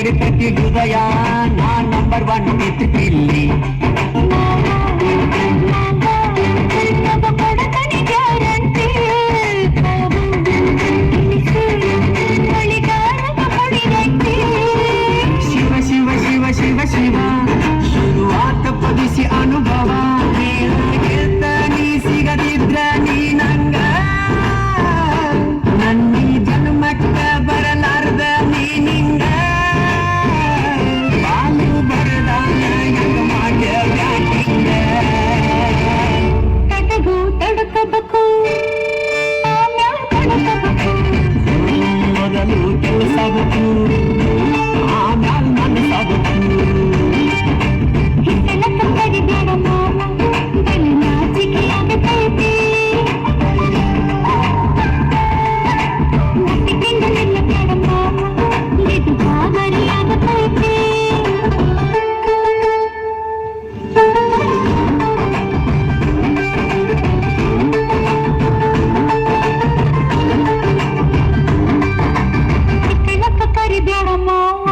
ಬಡಿತತಿ ಹೃದಯ ನಾ ನಂಬರ್ 1 ಇತ್ತು ಇಲ್ಲಿ ಶಿವ ಶಿವ ಶಿವ ಶಿವ ಶಿವ ಶುರುವಾತ ಪದಿಸಿ ಅನುಭವ ಗೆಲ್ತ ನೀ ಸಿಗದಿದ್ರ ನೀ ನಂಗ ನನ್ನೀ ಜನ್ಮಕ್ಕ ಬರಲಾರ್ದ ನೀ ನಿಂಗ ಬಾಲು ಬರದಾನ ಹೆಂಗ ಮಾಡ್ಯ ಬ್ಯಾಟಿಂಗ ತಡಗು ತಡಕಬೇಕು ಮೊದಲು ಕೆಲಸಬೇಕು ಆಮ್ಯಾಲ ಮನಸ್ಸಾಗಬೇಕು ಹಿತ್ತಲಕ್ಕ ಕರಿಬೇಡ ಮಾವ ಬಲು ನಾಚಿಕೆ ಆಗತೈತಿ ನಟ್ಟಿಗೆಂದು ನಿಲ್ಲಬೇಡ ಮಾವ ಇದು ಗಾಬರಿ ಆಗತೈತಿ ಹಿತ್ತಲಕ್ಕ ಕರಿಬೇಡ ಮಾವ